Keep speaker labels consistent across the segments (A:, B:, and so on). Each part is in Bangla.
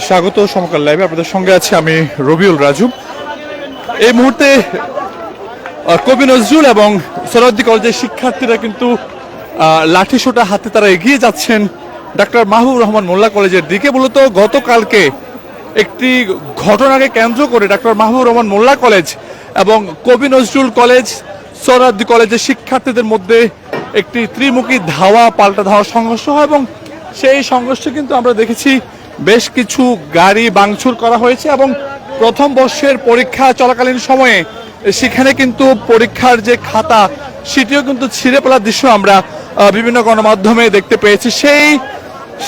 A: স্বাগত সমকাল লাইভে। আপনাদের সঙ্গে আছে আমি রবিউল রাজু। এই মুহূর্তে কবি নজরুল এবং সোহরাওয়ার্দী কলেজের শিক্ষার্থীরা কিন্তু লাঠিসোঁটা হাতে তারা এগিয়ে যাচ্ছেন ডাক্তার মাহবুবুর রহমান মোল্লা কলেজের দিকে। মূলত গতকালকে একটি ঘটনাকে কেন্দ্র করে ডাক্তার মাহবুবুর রহমান মোল্লা কলেজ এবং কবি নজরুল কলেজ সোহরাওয়ার্দী কলেজের শিক্ষার্থীদের মধ্যে একটি ত্রিমুখী ধাওয়া পাল্টা ধাওয়া সংঘর্ষ হয় এবং সেই সংঘর্ষে কিন্তু আমরা দেখেছি বেশ কিছু গাড়ি ভাঙচুর করা হয়েছে এবং প্রথম বর্ষের পরীক্ষা চলাকালীন সময়ে সেখানে কিন্তু পরীক্ষার যে খাতা সেটিও কিন্তু ছিঁড়ে ফেলার দৃশ্য আমরা বিভিন্ন গণমাধ্যমে দেখতে পেয়েছি।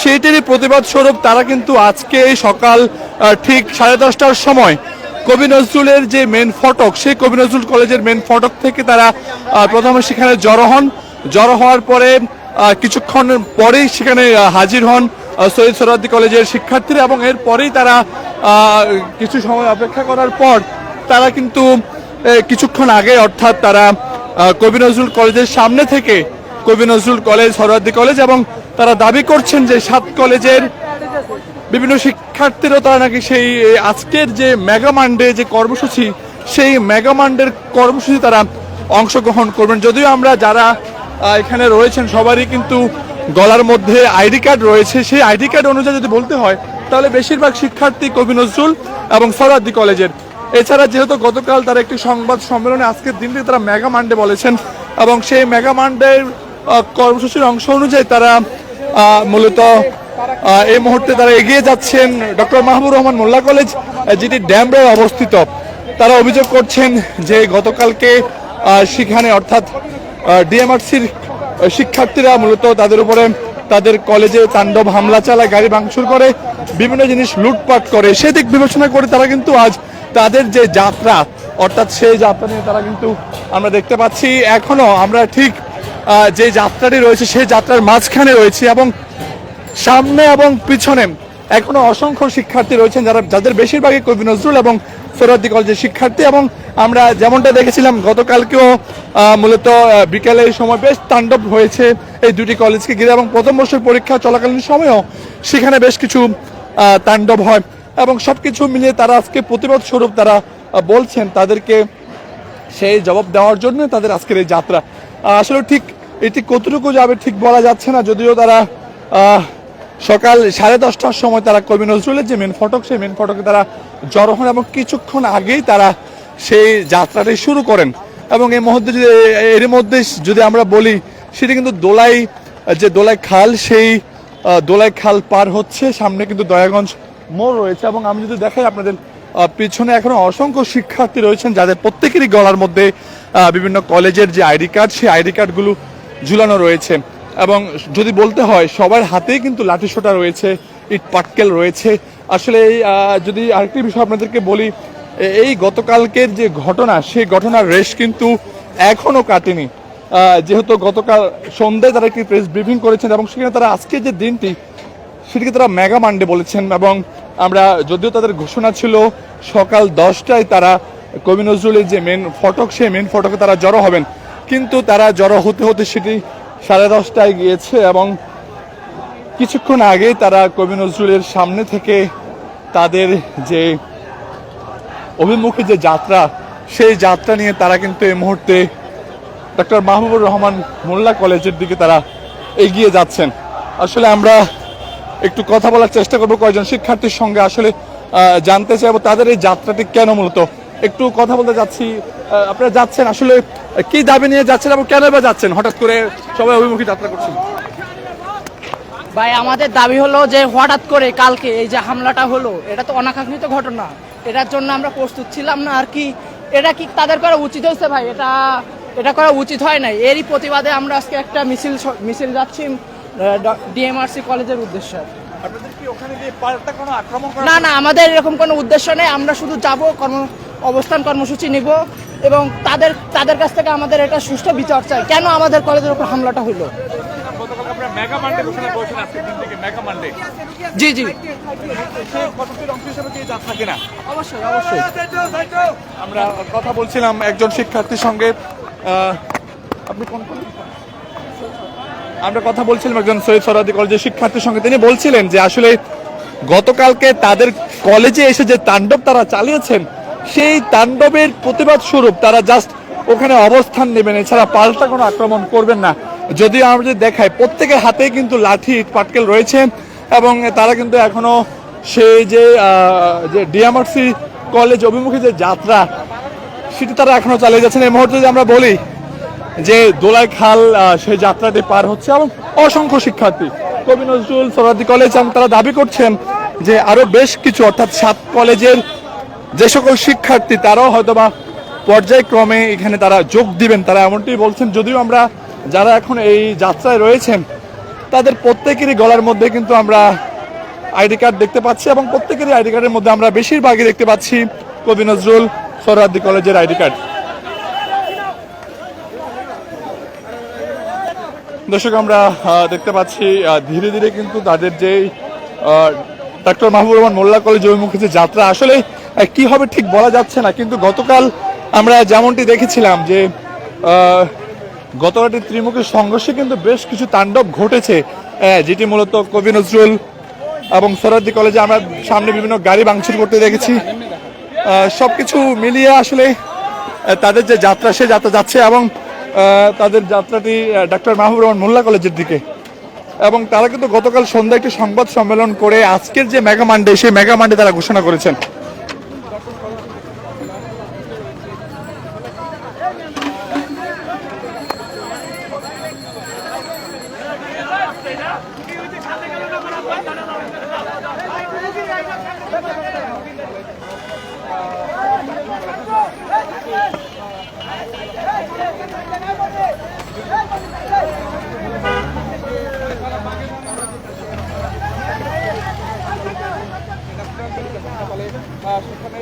A: সেইটিরই প্রতিবাদ স্বরূপ তারা কিন্তু আজকে সকাল ঠিক 10:30টার সময় কবি নজরুলের যে মেন ফটক, সেই কবি নজরুল কলেজের মেন ফটক থেকে তারা প্রথমে সেখানে জড়ো হওয়ার পরে কিছুক্ষণ পরেই সেখানে হাজির হন শহীদ সোহরাওয়ার্দী কলেজের শিক্ষার্থীরা এবং এরপরেই তারা কিছু সময় অপেক্ষা করার পর তারা কিন্তু কিছুক্ষণ আগে অর্থাৎ তারা কবি নজরুল কলেজের সামনে থেকে কবি নজরুল কলেজ, সোহরাওয়ার্দী কলেজ এবং তারা দাবি করছেন যে 7 কলেজের বিভিন্ন শিক্ষার্থীরা তারা নাকি সেই আজকের যে মেগা মানডে যে কর্মসূচি, সেই মেগা মানডের কর্মসূচি তারা অংশগ্রহণ করবেন। যদিও আমরা যারা এখানে রয়েছেন সবারই কিন্তু গলার মধ্যে আইডি কার্ড রয়েছে, সেই আইডি কার্ড অনুযায়ী যদি বলতে হয় তাহলে বেশিরভাগ শিক্ষার্থী কবি নজরুল এবং সোহরাওয়ার্দী কলেজের। এছাড়া যেহেতু গতকাল তারা একটি সংবাদ সম্মেলনে আজকের দিনটি তারা মেগা মানডে বলেছেন এবং সেই মেগা মানডের কর্মসূচির অংশ অনুযায়ী তারা মূলত এই মুহূর্তে তারা এগিয়ে যাচ্ছেন ডক্টর মাহবুবুর রহমান মোল্লা কলেজ, যেটি ড্যামরায় অবস্থিত। তারা অভিযোগ করছেন যে গতকালকে সেখানে অর্থাৎ ডিএমআরসির শিক্ষার্থীরা মূলত তাদের উপরে তাদের কলেজে তাণ্ডব হামলা চালায়, গাড়ি ভাঙচুর করে, বিভিন্ন জিনিস লুটপাট করে। সেদিক বিবেচনা করে তারা কিন্তু আজ তাদের যে যাত্রা অর্থাৎ সেই যাত্রা নিয়ে তারা কিন্তু আমরা দেখতে পাচ্ছি এখনো আমরা ঠিক যে যাত্রাটি রয়েছে সেই যাত্রার মাঝখানে রয়েছে এবং সামনে এবং পিছনে এখনো অসংখ্য শিক্ষার্থী রয়েছেন যাদের বেশিরভাগই কবি নজরুল এবং সোহরাওয়ার্দী কলেজের শিক্ষার্থী। এবং আমরা যেমনটা দেখেছিলাম গতকালকেও মূলত বিকেলের সময় বেশ তাণ্ডব হয়েছে এই দুটি কলেজকে ঘিরে এবং প্রথম বর্ষের পরীক্ষা চলাকালীন সময়েও সেখানে বেশ কিছু তাণ্ডব হয় এবং সবকিছু মিলিয়ে তারা আজকে প্রতিবাদ স্বরূপ তারা বলছেন তাদেরকে সেই জবাব দেওয়ার জন্য তাদের আজকের এই যাত্রা। আসলে ঠিক এটি কতটুকু যাবে ঠিক বলা যাচ্ছে না, যদিও তারা সকাল 10:30টার সময় তারা কবি নজরুলের যে মেন ফটক সেই মেন ফটকে তারা জড়ো হন এবং কিছুক্ষণ আগেই তারা সেই যাত্রাটি শুরু করেন এবং এর মধ্যে যদি আমরা বলি সেটি কিন্তু দোলাই খাল, সেই দোলাই খাল পার হচ্ছে, সামনে কিন্তু দয়াগঞ্জ মোড় রয়েছে এবং আমি যদি দেখাই আপনাদের পিছনে এখনো অসংখ্য শিক্ষার্থী রয়েছেন যাদের প্রত্যেকেরই গলার মধ্যে বিভিন্ন কলেজের যে আইডি কার্ড সেই আইডি কার্ডগুলো ঝুলানো রয়েছে এবং যদি বলতে হয় সবার হাতেই কিন্তু লাঠিসোঁটা রয়েছে, ইট পাটকেল রয়েছে। আসলে যদি আরেকটি বিষয় আপনাদেরকে বলি, এই গতকালকের যে ঘটনা সেই ঘটনার রেশ কিন্তু এখনো কাটেনি। যেহেতু গতকাল সন্ধ্যায় তারা একটি প্রেস ব্রিফিং করেছেন এবং সেখানে তারা আজকে যে দিনটি সেটিকে তারা মেগা মানডে বলেছেন এবং আমরা যদিও তাদের ঘোষণা ছিল সকাল 10টায় তারা কবি নজরুলের যে মেন ফটক সেই মেন ফটকে তারা জড়ো হবেন, কিন্তু তারা জড়ো হতে হতে সেটি 10:30টায় গিয়েছে এবং কিছুক্ষণ আগেই তারা কবি নজরুলের সামনে থেকে তাদের যে অভিমুখী যে যাত্রা সেই যাত্রা নিয়ে তারা কিন্তু এই মুহূর্তে ডক্টর মাহবুবুর রহমান মোল্লা কলেজের দিকে তারা এগিয়ে যাচ্ছেন। আসলে আমরা একটু কথা বলার চেষ্টা করবো কয়েকজন শিক্ষার্থীর সঙ্গে, আসলে জানতে চাইবো তাদের এই যাত্রাটি কেন মূলত। একটু কথা বলতে যাচ্ছি, আপনারা যাচ্ছেন আসলে কি দাবি নিয়ে যাচ্ছেন এবং কেন বা যাচ্ছেন, হঠাৎ করে সবাই অভিমুখী যাত্রা করছেন?
B: ভাই আমাদের দাবি হলো যে হঠাৎ করে কালকে এই যে হামলাটা হলো এটা তো অনাকাঙ্ক্ষিত ঘটনা, এটার জন্য আমরা প্রস্তুত ছিলাম না আর কি। এটা কি তাদের করা উচিত হয়েছে ভাই? এটা করা উচিত হয় নাই। এরই প্রতিবাদে আমরা আজকে একটা মিছিল যাচ্ছি ডিএমআরসি কলেজের উদ্দেশ্যে। না না, আমাদের এরকম কোনো উদ্দেশ্য নেই, আমরা শুধু যাব, অবস্থান কর্মসূচি নিব এবং তাদের কাছ থেকে আমাদের এটা সুষ্ঠু বিচার চাই কেন আমাদের কলেজের উপর হামলাটা হইলো। জি জি অবশ্যই অবশ্যই।
A: আমরা কথা বলছিলাম একজন শিক্ষার্থীর সঙ্গে, আমরা কথা বলছিলাম একজন শহীদ সোহরাওয়ার্দী কলেজের শিক্ষার্থীর সঙ্গে, তিনি বলছিলেন যে আসলে গতকালকে তাদের কলেজে এসে যে তাণ্ডব তারা চালিয়েছেন, সেই তাণ্ডবের প্রতিবাদ স্বরূপ তারা জাস্ট ওখানে অবস্থান নেবেন, এছাড়া পাল্টা কোনো আক্রমণ করবেন না। যদিও আমরা যদি দেখাই প্রত্যেকের হাতেই কিন্তু লাঠি ইট পাটকেল রয়েছে এবং তারা কিন্তু এখনো সেই যে ডিএমআরসি কলেজ অভিমুখী যে যাত্রা সেটি তারা এখনো চালিয়ে যাচ্ছেন। এই মুহূর্তে যদি আমরা বলি যে দোলাই খাল সেই যাত্রাটি পার হচ্ছে এবং অসংখ্য শিক্ষার্থী কবি নজরুল সোহরাওয়ার্দী কলেজ, এবং তারা দাবি করছেন যে আরো বেশ কিছু অর্থাৎ 7 কলেজের যে সকল শিক্ষার্থী তারাও হয়তোবা পর্যায়ক্রমে এখানে তারা যোগ দিবেন, তারা এমনটি বলছেন। যদিও আমরা যারা এখন এই যাত্রায় রয়েছেন তাদের প্রত্যেকেরই গলার মধ্যে কিন্তু আমরা আইডি কার্ড দেখতে পাচ্ছি এবং প্রত্যেকেরই আইডি কার্ডের মধ্যে আমরা বেশিরভাগই দেখতে পাচ্ছি কবি নজরুল সোহরাওয়ার্দী কলেজের আইডি কার্ড। দর্শক, আমরা দেখতে পাচ্ছি ধীরে ধীরে কিন্তু তাদের যে ডক্টর মাহবুবুর রহমান মোল্লা কলেজ অভিমুখী যে যাত্রা, আসলে কি হবে ঠিক বলা যাচ্ছে না। কিন্তু গতকাল আমরা যেমনটি দেখেছিলাম যে গতরাতে ত্রিমুখী সংঘর্ষে কিন্তু বেশ কিছু তাণ্ডব ঘটেছে, যেটি মূলত কবি নজরুল এবং সোহরাওয়ার্দী কলেজে আমরা সামনে বিভিন্ন গাড়ি ভাঙচুর করতে দেখেছি। সবকিছু মিলিয়ে আসলে তাদের যে যাত্রা, সে যাত্রা যাচ্ছে এবং তাদের যাত্রাটি ডক্টর মাহবুবুর রহমান মোল্লা কলেজের দিকে। এবং তারা কিন্তু গতকাল সন্ধ্যায় একটি সংবাদ সম্মেলন করে আজকের যে মেগা মানডে, সেই মেগা মানডে তারা ঘোষণা করেছেন।
C: সেখানে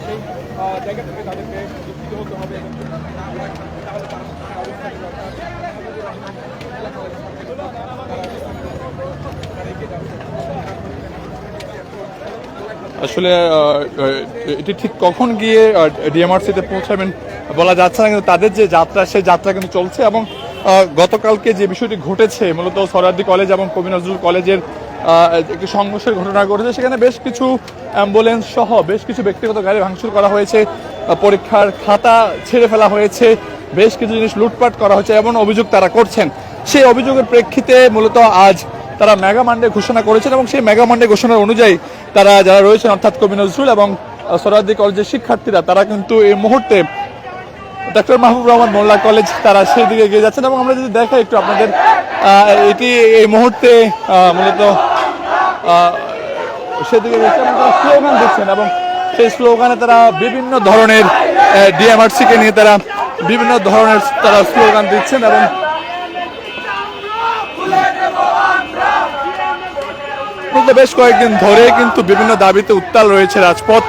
C: সেই জায়গা থেকে তাদেরকে শিক্ষিত হতে হবে।
A: আসলে এটি ঠিক কখন গিয়ে ডিএমআরসিতে পৌঁছাবেন বলা যাচ্ছে না, কিন্তু তাদের যে যাত্রা, সেই যাত্রা কিন্তু চলছে। এবং গতকালকে যে বিষয়টি ঘটেছে, মূলত সোহরাওয়ার্দী কলেজ এবং কবি নজরুল কলেজের একটি সংঘর্ষের ঘটনা ঘটেছে, সেখানে বেশ কিছু অ্যাম্বুলেন্স সহ বেশ কিছু ব্যক্তিগত গাড়ি ভাঙচুর করা হয়েছে, পরীক্ষার খাতা ছেড়ে ফেলা হয়েছে, বেশ কিছু জিনিস লুটপাট করা হয়েছে, এমন অভিযোগ তারা করছেন। সেই অভিযোগের প্রেক্ষিতে মূলত আজ তারা মেগা মানডে ঘোষণা করেছেন এবং সেই মেগা মানডে ঘোষণার অনুযায়ী তারা যারা রয়েছেন অর্থাৎ কবি নজরুল এবং সোহরাওয়ার্দী কলেজের শিক্ষার্থীরা, তারা কিন্তু এই মুহূর্তে ডক্টর মাহবুবুর রহমান মোল্লা কলেজ তারা সেই দিকে এগিয়ে যাচ্ছেন। এবং আমরা যদি দেখাই একটু আপনাদের, এটি এই মুহূর্তে মূলত সেদিকে স্লোগান দিচ্ছেন এবং সেই স্লোগানে তারা বিভিন্ন ধরনের ডিএমআরসি কে নিয়ে তারা বিভিন্ন ধরনের তারা স্লোগান দিচ্ছেন। এবং বেশ কয়েকদিন ধরে কিন্তু বিভিন্ন দাবিতে উত্তাল রয়েছে রাজপথ।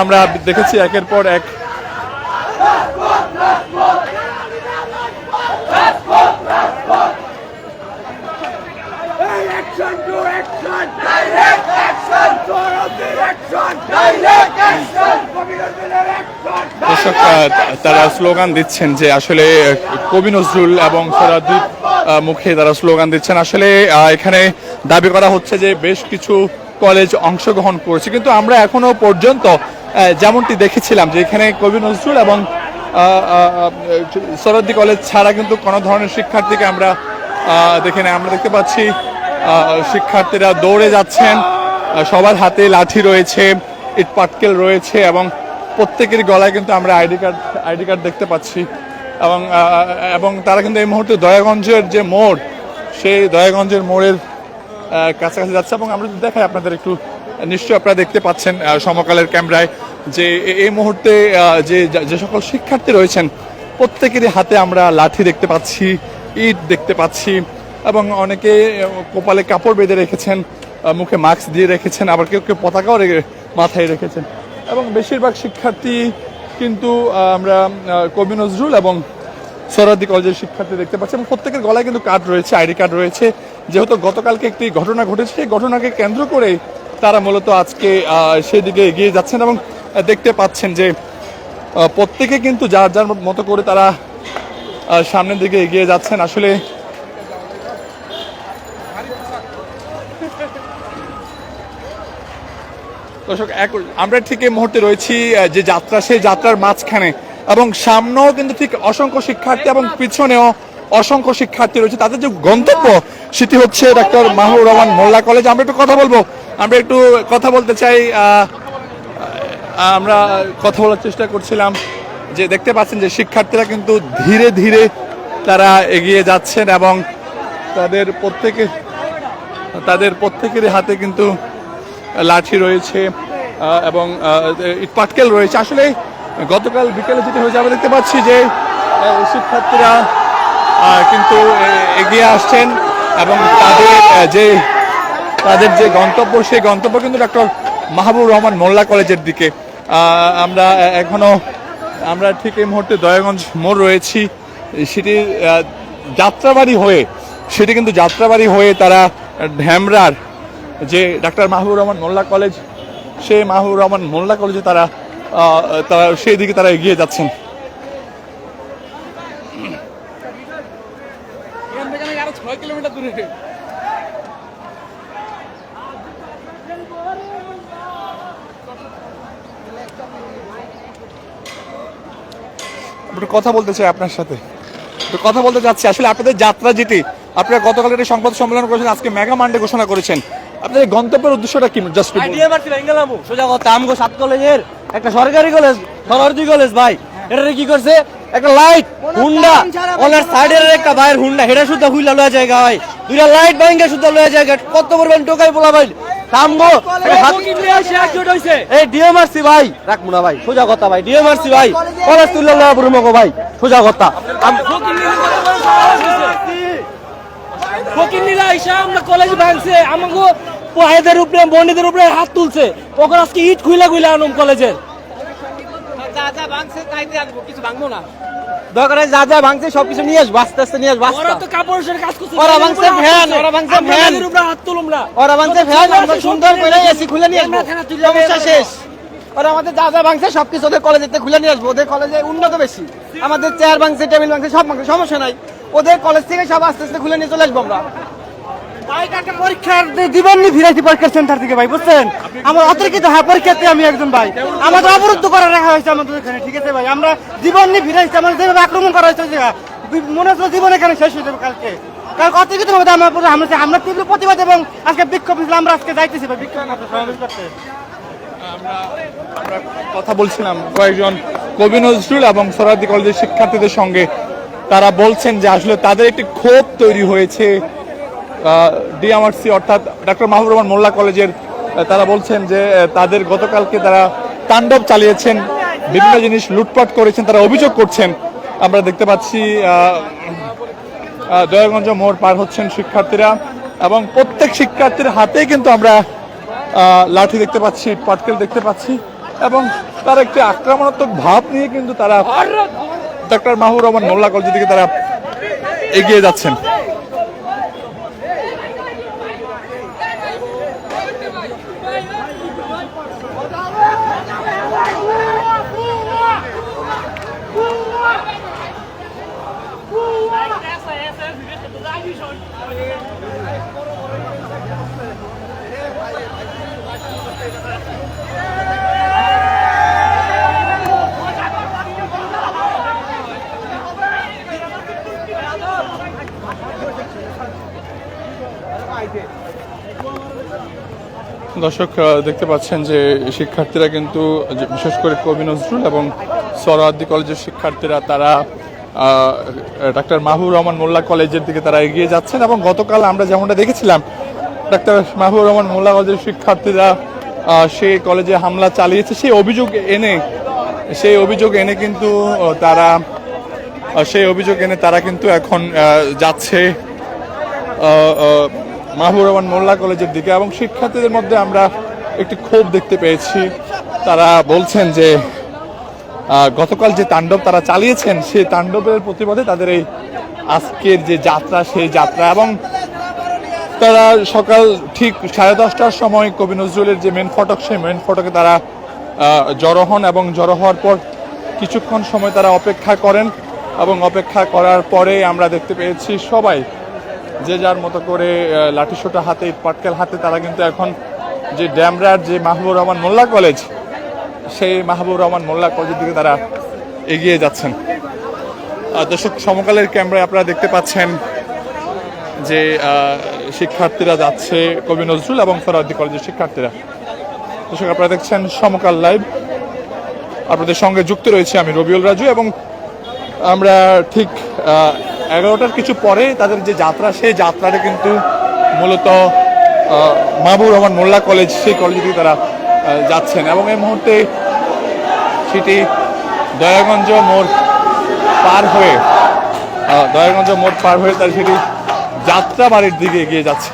A: আমরা দেখেছি একের পর এক দর্শক তারা স্লোগান দিচ্ছেন যে আসলে কবি নজরুল এবং সোহরাওয়ার্দীর মুখে তারা স্লোগান দিচ্ছেন। আসলে এখানে দাবি করা হচ্ছে যে বেশ কিছু কলেজ অংশগ্রহণ করেছে, কিন্তু আমরা এখনো পর্যন্ত যেমনটি দেখেছিলাম যে এখানে কবি নজরুল এবং সোহরাওয়ার্দী কলেজ ছাড়া কিন্তু কোনো ধরনের শিক্ষার্থীকে আমরা দেখি না। আমরা দেখতে পাচ্ছি শিক্ষার্থীরা দৌড়ে যাচ্ছেন, সবার হাতে লাঠি রয়েছে, ইট পাটকেল রয়েছে এবং প্রত্যেকের গলায় কিন্তু আমরা আইডি কার্ড দেখতে পাচ্ছি। এবং তারা কিন্তু এই মুহূর্তে দয়াগঞ্জের যে মোড়, সেই দয়াগঞ্জের মোড়ের কাছাকাছি যাচ্ছে। এবং আমরা যদি দেখাই আপনাদের একটু, নিশ্চয়ই আপনারা দেখতে পাচ্ছেন সমকালের ক্যামেরায় যে এই মুহূর্তে যে সকল শিক্ষার্থী রয়েছেন প্রত্যেকেরই হাতে আমরা লাঠি দেখতে পাচ্ছি, ইট দেখতে পাচ্ছি এবং অনেকে কপালে কাপড় বেঁধে রেখেছেন, মুখে মাস্ক দিয়ে রেখেছেন, আবার কেউ কেউ পতাকাও মাথায় রেখেছেন। এবং বেশিরভাগ শিক্ষার্থী কিন্তু আমরা কবি নজরুল এবং সোহরাওয়ার্দী কলেজের শিক্ষার্থী দেখতে পাচ্ছি এবং প্রত্যেকের গলায় কিন্তু কার্ড রয়েছে, আইডি কার্ড রয়েছে। যেহেতু গতকালকে একটি ঘটনা ঘটেছে, সেই ঘটনাকে কেন্দ্র করে তারা মূলত আজকে সেদিকে এগিয়ে যাচ্ছেন এবং দেখতে পাচ্ছেন যে প্রত্যেকে কিন্তু যার যার মতো করে তারা সামনের দিকে এগিয়ে যাচ্ছেন। আসলে দর্শক আমরা ঠিক এই মুহূর্তে রয়েছি যে যাত্রা, সেই যাত্রার মাঝখানে, এবং সামনেও কিন্তু ঠিক অসংখ্য শিক্ষার্থী এবং পিছনেও অসংখ্য শিক্ষার্থী রয়েছে। তাদের যে গন্তব্য সেটি হচ্ছে ডক্টর মাহবুবুর রহমান মোল্লা কলেজ। আমরা একটু কথা বলতে চাই। আমরা কথা বলার চেষ্টা করছিলাম যে দেখতে পাচ্ছেন যে শিক্ষার্থীরা কিন্তু ধীরে ধীরে তারা এগিয়ে যাচ্ছেন এবং তাদের প্রত্যেকের হাতে কিন্তু লাঠি রয়েছে এবং ইট পাটকেল রয়েছে। আসলে গতকাল বিকেলে যেটা হয়েছে আমরা দেখতে পাচ্ছি যে শিক্ষার্থীরা কিন্তু এগিয়ে আসছেন এবং তাদের যে গন্তব্য, সেই গন্তব্য কিন্তু ডক্টর মাহবুবুর রহমান মোল্লা কলেজের দিকে। আমরা ঠিক এই মুহূর্তে দয়াগঞ্জ মোড় রয়েছি, সেটি যাত্রাবাড়ি হয়ে তারা ঢ্যামরার যে ডক্টর মাহবুবুর রহমান মোল্লা কলেজ, সেই মাহবুবুর রহমান মোল্লা কলেজে তারা সেই দিকে তারা এগিয়ে যাচ্ছেন।
C: আরো 6 কিলোমিটার দূরে।
A: কথা বলতে চাই আপনার সাথে, কথা বলতে চাচ্ছি। আসলে আপনাদের যাত্রা যেটি, আপনারা গতকাল একটা সংবাদ সম্মেলন করেছেন, আজকে মেগা মান্ডে ঘোষণা করেছেন, আপনাদের গন্তব্যের উদ্দেশ্যটা কি? জাস্ট
D: সোজা কথা, আমগো 7 কলেজের একটা সরকারি কলেজ, সরকারি কলেজ ভাই, এটা কি করছে একটা লাইট হুন্ডা ওনার সাইডের একটা বাইর হুন্ডা হেডা সুদ্ধা হুইলা লয়া জায়গা হয়, দুইটা লাইট বাইঙ্গা সুদ্ধা লয়া জায়গা, কত করবেন টোকাই বলা ভাই আমগো এই ডিএমআরসি ভাই রাখবো না ভাই, সোজা কথা ভাই, ডিএমআরসি ভাই কলেজ তুলে লয়া বুড়মগো ভাই, সোজা কথা।
E: ফকিন্নিরা আইসা আমরা কলেজ ভাঙছে, আমাকে পায়েদের উপরে বন্ডিদের উপরে হাত তুলছে, তখন আজকে ইট খুইলা আনুম কলেজের
D: যা ভাঙছে তাই দিয়ে আসবো, কিছু ভাঙবো না। দরকার যা ভাঙছে সবকিছু নিয়ে আসবো, আস্তে আস্তে নিয়ে আসবো।
E: ওরা তো কাপড়ের কাজ করছে,
D: ওরা ভাঙছে ফ্যান,
E: আমাদের উপরে হাত তুলুমরা,
D: ওরা ভাঙছে ফ্যান, আমরা সুন্দর করে এসি খুলে নিয়ে আসবো, সমস্যা শেষ। ওরা আমাদের যা ভাঙছে সবকিছু ওদের কলেজেতে খুলে নিয়ে আসবো, ওদের কলেজে উন্নত বেশি, আমাদের চেয়ার ভাঙছে, টেবিল ভাঙছে, সব ভাঙছে, সমস্যা নাই, ওদের কলেজ থেকে সব আস্তে আস্তে খুলে নিয়ে চলে আসবো আমরা।
E: পরীক্ষার দিবেন নি ফিরাইছি পরীক্ষার সেন্টার থেকে ভাই, বুঝছেন আমার অতর্কিত পরীক্ষাতে আমি একজন ভাই, আমাদের অবরুদ্ধ করে রাখা হয়েছে আমাদের এখানে, ঠিক আছে ভাই, আমরা জীবন নিয়ে ফিরাইছি, আমাদের যেভাবে আক্রমণ করা হয়েছে মনে হচ্ছে জীবন এখানে শেষ হয়ে যাবে কালকে, কারণ অতর্কিত ভাবে আমরা তীব্র প্রতিবাদ এবং আজকে বিক্ষোভ আমরা আজকে যাইতেছি ভাই বিক্ষোভ করতে।
A: আমরা কথা বলছিলাম কয়েকজন কবি নজরুল এবং সোহরাওয়ার্দী কলেজের শিক্ষার্থীদের সঙ্গে, তারা বলছেন যে আসলে তাদের একটি ক্ষোভ তৈরি হয়েছে ডিএমআরসি অর্থাৎ ডক্টর মাহবুবুর রহমান মোল্লা কলেজের। তারা বলছেন যে তাদের গতকালকে তারা তাণ্ডব চালিয়েছেন, বিভিন্ন জিনিস লুটপাট করেছেন, তারা অভিযোগ করছেন। আমরা দেখতে পাচ্ছি দয়াগঞ্জ মোড় পার হচ্ছেন শিক্ষার্থীরা এবং প্রত্যেক শিক্ষার্থীর হাতেই কিন্তু আমরা লাঠি দেখতে পাচ্ছি, পাটকেল দেখতে পাচ্ছি এবং তার একটি আক্রমণাত্মক ভাব নিয়ে কিন্তু তারা ডক্টর মাহবুবুর রহমান মোল্লা কলেজের দিকে তারা এগিয়ে যাচ্ছেন। দর্শক দেখতে পাচ্ছেন যে শিক্ষার্থীরা কিন্তু বিশেষ করে কবি নজরুল এবং সোহরাওয়ার্দী কলেজের শিক্ষার্থীরা তারা ডক্টর মাহবুবুর রহমান মোল্লা কলেজের দিকে তারা এগিয়ে যাচ্ছেন এবং গতকাল আমরা যেমনটা দেখেছিলাম ডক্টর মাহবুবুর রহমান মোল্লা কলেজের শিক্ষার্থীরা সেই কলেজে হামলা চালিয়েছে, সেই অভিযোগ এনে কিন্তু তারা কিন্তু এখন যাচ্ছে মাহবুবুর রহমান মোল্লা কলেজের দিকে এবং শিক্ষার্থীদের মধ্যে আমরা একটি ক্ষোভ দেখতে পেয়েছি। তারা বলছেন যে গতকাল যে তাণ্ডব তারা চালিয়েছেন সেই তাণ্ডবের প্রতিবাদে তাদের এই আজকের যে যাত্রা, সেই যাত্রা, এবং তারা সকাল ঠিক 10:30টার সময় কবি নজরুলের যে মেন ফটক, সেই মেন ফটকে তারা জড়ো হন এবং জড়ো হওয়ার পর কিছুক্ষণ সময় তারা অপেক্ষা করেন এবং অপেক্ষা করার পরে আমরা দেখতে পেয়েছি সবাই যে যার মতো করে লাঠিসোঁটা হাতে, পাটকেল হাতে তারা কিন্তু এখন যে ড্যামরার যে মাহবুবুর রহমান মোল্লা কলেজ, সেই মাহবুবুর রহমান মোল্লা কলেজের দিকে তারা এগিয়ে যাচ্ছেন। দর্শক, সমকালের ক্যামেরায় আপনারা দেখতে পাচ্ছেন যে শিক্ষার্থীরা যাচ্ছে কবি নজরুল এবং সোহরাওয়ার্দী কলেজের শিক্ষার্থীরা। দর্শক, আপনারা দেখছেন সমকাল লাইভ, আপনাদের সঙ্গে যুক্ত রয়েছে আমি রবিউল রাজু, এবং আমরা ঠিক 11টার কিছু পরে তাদের যে যাত্রা, সেই যাত্রাটা কিন্তু মূলত মাহবুবুর রহমান মোল্লা কলেজ, সেই কলেজে থেকে তারা যাচ্ছেন। এবং এই মুহূর্তে সেটি দয়াগঞ্জ মোড় পার হয়ে তার সেটি যাত্রা বাড়ির দিকে এগিয়ে যাচ্ছে।